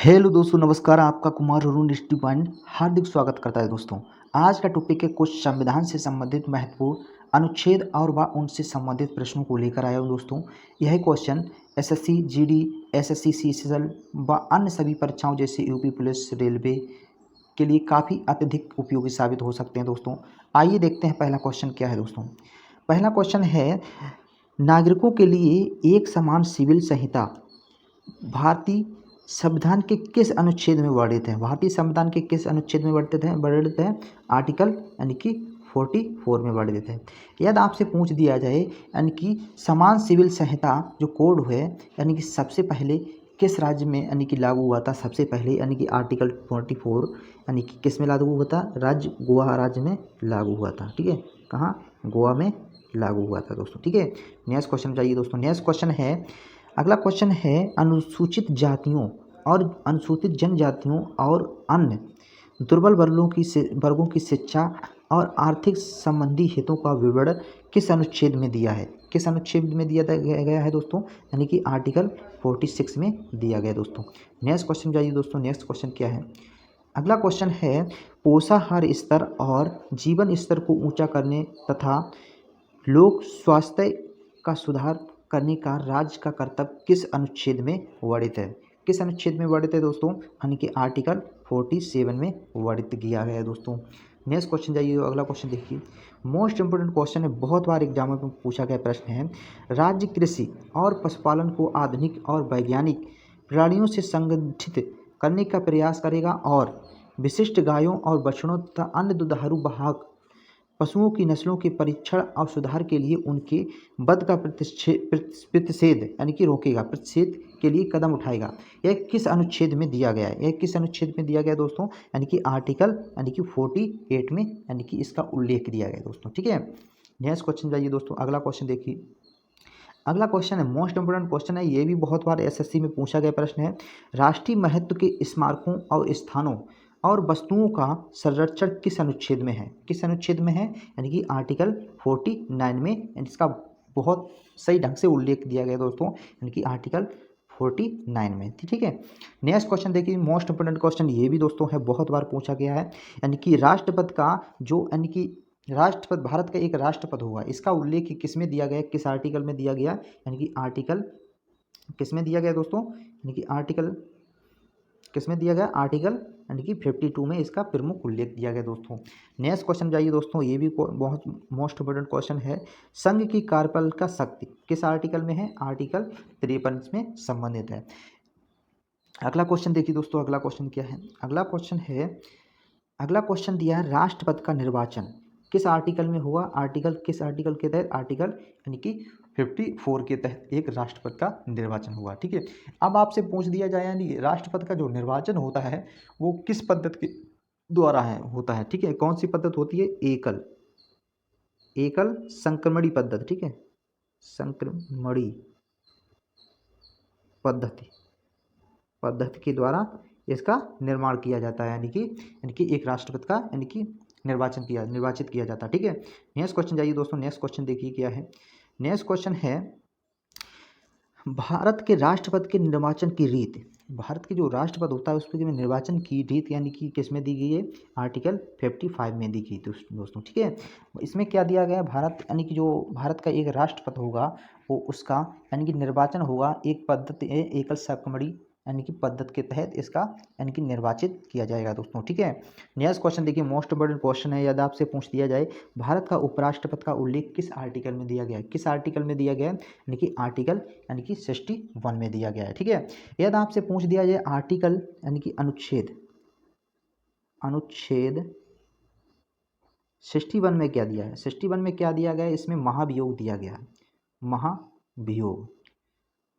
Hello दोस्तों, नमस्कार। आपका कुमार अरुण डिस्ट्रीब्यूट हार्दिक स्वागत करता है। दोस्तों, आज का टॉपिक है कुछ संविधान से संबंधित महत्वपूर्ण अनुच्छेद और व उनसे संबंधित प्रश्नों को लेकर आया हूँ। दोस्तों, यह question SSC, GD, SSC, CGL व अन्य सभी परीक्षाओं जैसे यूपी पुलिस, रेलवे के लिए काफ़ी अत्यधिक उपयोगी साबित हो सकते हैं। दोस्तों, आइए देखते हैं पहला क्वेश्चन क्या है। दोस्तों, पहला क्वेश्चन है, नागरिकों के लिए एक समान सिविल संहिता भारतीय संविधान के किस अनुच्छेद में वर्णित है? भारतीय संविधान के किस अनुच्छेद में वर्णित है? आर्टिकल यानी कि 44 में वर्णित है। यदि आपसे पूछ दिया जाए यानी कि समान सिविल संहिता जो कोड है यानी कि सबसे पहले किस राज्य में यानी कि लागू हुआ था? सबसे पहले यानी कि आर्टिकल 44 यानी कि किस में लागू हुआ था? राज्य गोवा राज्य में लागू हुआ था। ठीक है, कहाँ? गोवा में लागू हुआ था। दोस्तों, ठीक है। नेक्स्ट क्वेश्चन जाइए। दोस्तों, नेक्स्ट क्वेश्चन है, अगला क्वेश्चन है, अनुसूचित जातियों और अनुसूचित जनजातियों और अन्य दुर्बल वर्गों की शिक्षा और आर्थिक संबंधी हितों का विवरण किस अनुच्छेद में दिया है? किस अनुच्छेद में दिया गया है? दोस्तों, यानी कि आर्टिकल 46 में दिया गया है। दोस्तों, नेक्स्ट क्वेश्चन जाइए। दोस्तों, नेक्स्ट क्वेश्चन क्या है? अगला क्वेश्चन है, पोषाहार स्तर और जीवन स्तर को ऊंचा करने तथा लोक स्वास्थ्य का सुधार करने का राज्य का कर्तव्य किस अनुच्छेद में वर्णित है? किस अनुच्छेद में वर्णित है? दोस्तों, यानी कि आर्टिकल 47 में वर्णित किया गया है। दोस्तों, नेक्स्ट क्वेश्चन जाइए। अगला क्वेश्चन देखिए, मोस्ट इंपोर्टेंट क्वेश्चन है, बहुत बार एग्जाम में पूछा गया प्रश्न है, राज्य कृषि और पशुपालन को आधुनिक और वैज्ञानिक प्रणालियों से संगठित करने का प्रयास करेगा और विशिष्ट गायों और बछड़ों तथा अन्य दुधारू वाहक पशुओं की नस्लों के परीक्षण और सुधार के लिए उनके वध का प्रतिषेध यानी कि रोकेगा, प्रतिषेध के लिए कदम उठाएगा। यह किस अनुच्छेद में दिया गया है? यह किस अनुच्छेद में दिया गया है? दोस्तों, यानी कि आर्टिकल यानी कि 48 में यानी कि इसका उल्लेख दिया गया है। दोस्तों, ठीक है। नेक्स्ट क्वेश्चन जाइए। दोस्तों, अगला क्वेश्चन देखिए। अगला क्वेश्चन है, मोस्ट इंपोर्टेंट क्वेश्चन है, ये भी बहुत बार एसएससी में पूछा गया प्रश्न है, राष्ट्रीय महत्व के स्मारकों और स्थानों और वस्तुओं का संरक्षण किस अनुच्छेद में है? किस अनुच्छेद में है? यानी कि आर्टिकल 49 में, यानी इसका बहुत सही ढंग से उल्लेख दिया गया दोस्तों, यानी कि आर्टिकल 49 में। ठीक है। नेक्स्ट क्वेश्चन देखिए, मोस्ट इंपोर्टेंट क्वेश्चन ये भी दोस्तों है, बहुत बार पूछा गया है, यानी कि राष्ट्रपति का जो यानी कि राष्ट्रपति, भारत का एक राष्ट्रपति होगा, इसका उल्लेख किस में दिया गया? किस आर्टिकल में दिया गया? यानी कि आर्टिकल किस में दिया गया दोस्तों? यानी कि आर्टिकल किस में दिया गया? आर्टिकल यानी कि 52 में इसका प्रमुख उल्लेख दिया गया। दोस्तों, नेक्स्ट क्वेश्चन जाइए। दोस्तों, ये भी बहुत मोस्ट इंपोर्टेंट क्वेश्चन है, संघ की कार्यपालिका शक्ति किस आर्टिकल में है? आर्टिकल 53 में संबंधित है। अगला क्वेश्चन देखिए। दोस्तों, अगला क्वेश्चन क्या है? अगला क्वेश्चन है, अगला क्वेश्चन दिया है, राष्ट्रपति का निर्वाचन किस आर्टिकल में हुआ? आर्टिकल किस आर्टिकल के तहत? आर्टिकल यानी कि 54 के तहत एक राष्ट्रपति का निर्वाचन हुआ। ठीक है। अब आपसे पूछ दिया जाए, यानी राष्ट्रपति का जो निर्वाचन होता है वो किस पद्धति के द्वारा होता है? ठीक है, कौन सी पद्धति होती है? एकल संक्रमणी पद्धति। ठीक है, संक्रमणी पद्धति के द्वारा इसका निर्माण किया जाता है, यानी कि एक राष्ट्रपति का यानी कि निर्वाचित किया जाता है। ठीक है। नेक्स्ट क्वेश्चन जाइए। दोस्तों, नेक्स्ट क्वेश्चन देखिए क्या है? नेक्स्ट क्वेश्चन है, भारत के राष्ट्रपति के निर्वाचन की रीत, भारत के जो राष्ट्रपति होता है उसके निर्वाचन की रीत यानी कि किस में दी गई है? आर्टिकल 55 में दी गई। दोस्तों, ठीक है। इसमें क्या दिया गया है? भारत यानी कि जो भारत का एक राष्ट्रपति होगा वो उसका यानी कि निर्वाचन होगा एक पद्धति एकल संक्रमणी यानी कि पद्धति के तहत इसका यानी कि निर्वाचित किया जाएगा। दोस्तों, ठीक है। नेक्स्ट क्वेश्चन देखिए, मोस्ट इंपोर्टेंट क्वेश्चन है, यदि आपसे पूछ दिया जाए, भारत का उपराष्ट्रपति का उल्लेख किस आर्टिकल में दिया गया है? किस आर्टिकल में दिया गया है? यानी कि आर्टिकल यानी कि 61 में दिया गया है। ठीक है। यदि आपसे पूछ दिया जाए आर्टिकल यानी कि अनुच्छेद 61 में क्या दिया है? 61 में क्या दिया गया है? इसमें महाभियोग दिया गया है,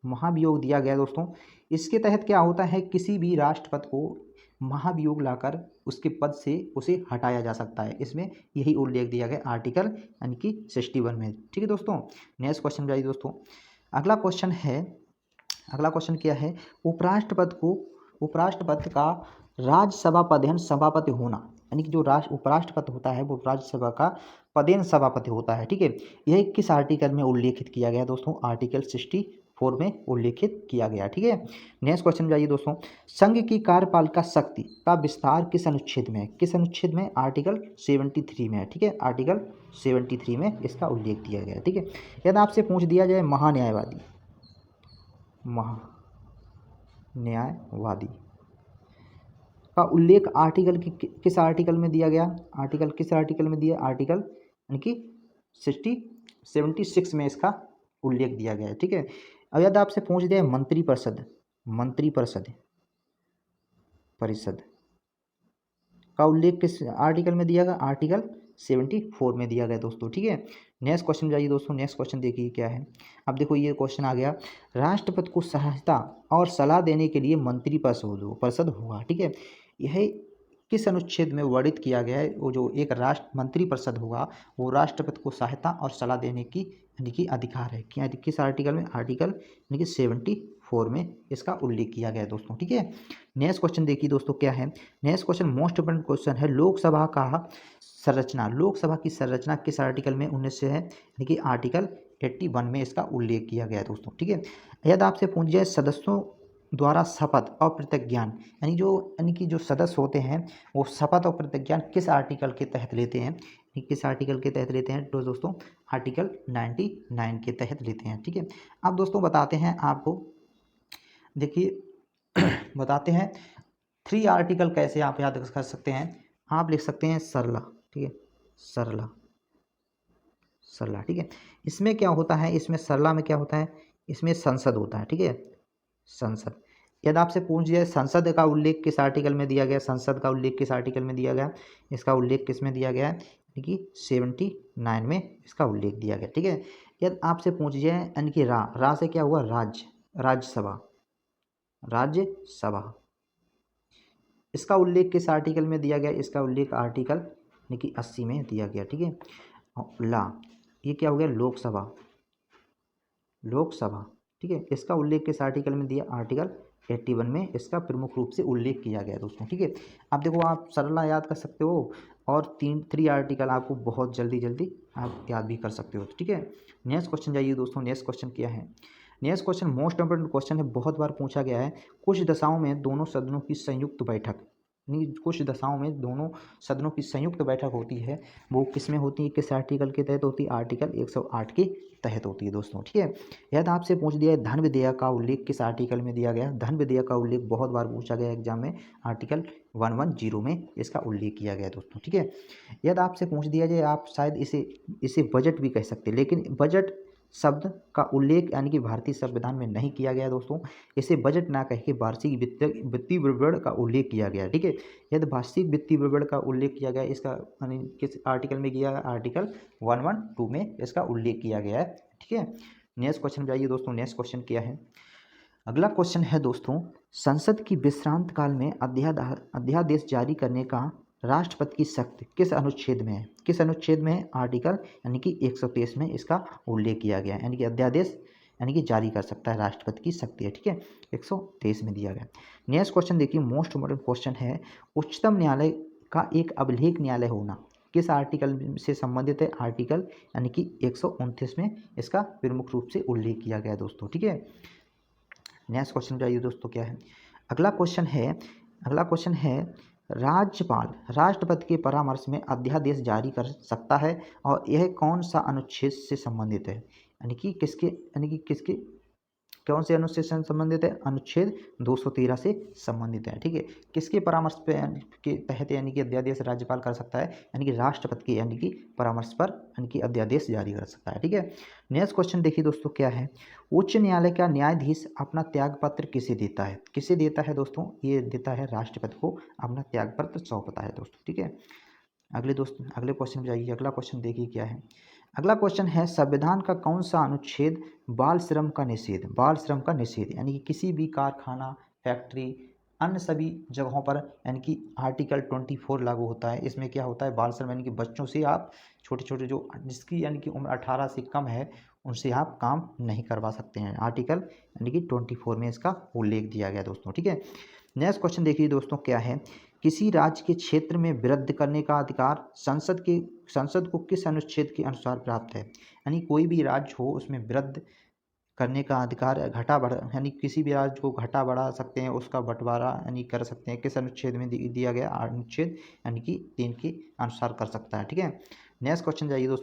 महाभियोग दिया गया। दोस्तों, इसके तहत क्या होता है, किसी भी राष्ट्रपति को महाभियोग लाकर उसके पद से उसे हटाया जा सकता है, इसमें यही उल्लेख दिया गया आर्टिकल यानी कि 61 में। ठीक है दोस्तों। नेक्स्ट क्वेश्चन जाइए। दोस्तों, अगला क्वेश्चन है, अगला क्वेश्चन क्या है, उपराष्ट्रपति का राज्यसभा पदेन सभापति होना, यानी कि जो उपराष्ट्रपति होता है वो राज्यसभा का पदेन सभापति होता है। ठीक है। यह किस आर्टिकल में उल्लेखित किया गया? दोस्तों, आर्टिकल 4 में उल्लेखित किया गया। ठीक है, नेक्स्ट क्वेश्चन जाइए दोस्तों, संघ की कार्यपालिका शक्ति का विस्तार किस अनुच्छेद में है? किस अनुच्छेद में? आर्टिकल 73 में है। ठीक है, आर्टिकल 73 में इसका उल्लेख दिया गया है। ठीक है, यदि आपसे पूछ दिया जाए महान्यायवादी का उल्लेख आर्टिकल की किस आर्टिकल में दिया गया? आर्टिकल किस आर्टिकल में दिया? आर्टिकल यानी कि 76 में इसका उल्लेख दिया गया है। ठीक है, अब यदि आपसे पूछ दिया मंत्री परिषद का उल्लेख किस आर्टिकल में दिया गया? आर्टिकल 74 में दिया गया दोस्तों। ठीक है, नेक्स्ट क्वेश्चन जाइए दोस्तों, नेक्स्ट क्वेश्चन देखिए क्या है। अब देखो ये क्वेश्चन आ गया, राष्ट्रपति को सहायता और सलाह देने के लिए मंत्री परिषद होगा। ठीक है, यह किस अनुच्छेद में वर्णित किया गया है? वो जो एक मंत्री परिषद होगा वो राष्ट्रपति को सहायता और सलाह देने की यानी कि अधिकार है। क्या किस आर्टिकल में? आर्टिकल यानी कि 74 में इसका उल्लेख किया गया है दोस्तों। ठीक है, नेक्स्ट क्वेश्चन देखिए दोस्तों क्या है। Next question most important question है, लोकसभा की संरचना किस आर्टिकल में 19 से है? यानी कि आर्टिकल 81 में इसका उल्लेख किया गया है दोस्तों। ठीक है, यदि आपसे पूछ जाए सदस्यों द्वारा शपथ और प्रतिज्ञान यानी कि जो सदस्य होते हैं वो शपथ और प्रतिज्ञान किस आर्टिकल के तहत लेते हैं? किस आर्टिकल के तहत लेते हैं? तो दोस्तों आर्टिकल 99 के तहत लेते हैं। ठीक है, अब दोस्तों बताते हैं आपको, देखिए बताते हैं 3 आर्टिकल कैसे आप याद कर सकते हैं। आप लिख सकते हैं सरला। ठीक है, सरला। ठीक है, इसमें क्या होता है? इसमें सरला में क्या होता है? इसमें संसद होता है। ठीक है, संसद। यदि आपसे पूछ जाए संसद का उल्लेख किस आर्टिकल में दिया गया? संसद का उल्लेख किस आर्टिकल में दिया गया? इसका उल्लेख किस में दिया गया है? यानी कि 79 में इसका उल्लेख दिया गया। ठीक है, यदि आपसे पूछ जाए यानी कि रा से क्या हुआ? राज्यसभा। इसका उल्लेख किस आर्टिकल में दिया गया? इसका उल्लेख आर्टिकल यानी कि 80 में दिया गया। ठीक है, और ये क्या हो गया? लोकसभा। ठीक है, इसका उल्लेख किस आर्टिकल में दिया? आर्टिकल 81 में इसका प्रमुख रूप से उल्लेख किया गया दोस्तों। ठीक है, अब देखो आप सरला याद कर सकते हो और 3 आर्टिकल आपको बहुत जल्दी आप याद भी कर सकते हो। ठीक है, नेक्स्ट क्वेश्चन जाइए दोस्तों, नेक्स्ट क्वेश्चन क्या है। Next question most important question है, बहुत बार पूछा गया है। कुछ दशाओं में दोनों सदनों की संयुक्त बैठक होती है, वो किस में होती है? किस आर्टिकल के तहत होती है? आर्टिकल 108 के तहत होती है दोस्तों। ठीक है, यदि आपसे पूछ दिया है धन विधेयक का उल्लेख किस आर्टिकल में दिया गया? धन विधेयक का उल्लेख बहुत बार पूछा गया एग्जाम में, आर्टिकल 110 में इसका उल्लेख किया गया दोस्तों। ठीक है, यदि आपसे पूछ दिया जाए, आप शायद इसे बजट भी कह सकते हैं, लेकिन बजट शब्द का उल्लेख यानी कि भारतीय संविधान में नहीं किया गया दोस्तों। इसे बजट ना कह के वार्षिक वित्तीय विवरण का उल्लेख किया गया। ठीक है, यदि वार्षिक वित्तीय विवरण का उल्लेख किया गया, इसका यानी किस आर्टिकल में किया गया? आर्टिकल 112 में इसका उल्लेख किया गया है। ठीक है, नेक्स्ट क्वेश्चन जाइए दोस्तों, नेक्स्ट क्वेश्चन क्या है। अगला क्वेश्चन है दोस्तों, संसद की विश्रांत काल में अध्यादेश जारी करने का राष्ट्रपति की शक्ति किस अनुच्छेद में है? किस अनुच्छेद में है? आर्टिकल यानी कि 123 में इसका उल्लेख किया गया है, यानी कि अध्यादेश यानी कि जारी कर सकता है राष्ट्रपति की शक्ति है। ठीक है, 123 में दिया गया। नेक्स्ट क्वेश्चन देखिए, मोस्ट इम्पोर्टेंट क्वेश्चन है, उच्चतम न्यायालय का एक अभिलेख न्यायालय होना किस आर्टिकल से संबंधित है? आर्टिकल यानी कि 129 में इसका प्रमुख रूप से उल्लेख किया गया है दोस्तों। ठीक है, नेक्स्ट क्वेश्चन जाइए दोस्तों क्या है। अगला क्वेश्चन है राज्यपाल राष्ट्रपति के परामर्श में अध्यादेश जारी कर सकता है और यह कौन सा अनुच्छेद से संबंधित है? यानी कि किसके कौन से अनुच्छेद से संबंधित है? अनुच्छेद 213 से संबंधित है। ठीक है, किसके परामर्श पे के तहत यानी कि अध्यादेश राज्यपाल कर सकता है? यानी कि राष्ट्रपति के यानी कि परामर्श पर यानी कि अध्यादेश जारी कर सकता है। ठीक है, नेक्स्ट क्वेश्चन देखिए दोस्तों क्या है। उच्च न्यायालय का न्यायाधीश अपना त्यागपत्र किसे देता है? किसे देता है दोस्तों? ये देता है राष्ट्रपति को अपना त्यागपत्र सौंपता है दोस्तों। ठीक है, अगले क्वेश्चन में जाइए। अगला क्वेश्चन देखिए क्या है। अगला क्वेश्चन है, संविधान का कौन सा अनुच्छेद बाल श्रम का निषेध यानी कि किसी भी कारखाना, फैक्ट्री, अन्य सभी जगहों पर यानी कि आर्टिकल 24 लागू होता है। इसमें क्या होता है? बाल श्रम यानी कि बच्चों से आप छोटे जो जिसकी यानी कि उम्र 18 से कम है उनसे आप काम नहीं करवा सकते हैं। आर्टिकल यानी कि 24 में इसका उल्लेख दिया गया दोस्तों। ठीक है, नेक्स्ट क्वेश्चन देखिए दोस्तों क्या है। किसी राज्य के क्षेत्र में वृद्धि करने का अधिकार संसद को किस अनुच्छेद के अनुसार प्राप्त है? यानी कोई भी राज्य हो उसमें वृद्धि करने का अधिकार है। घटा बढ़ा यानी किसी भी राज्य को घटा बढ़ा सकते हैं, उसका बंटवारा यानी कर सकते हैं। किस अनुच्छेद में दिया गया? अनुच्छेद यानी कि 3 के अनुसार कर सकता है। ठीक है, नेक्स्ट क्वेश्चन जाइए दोस्तों।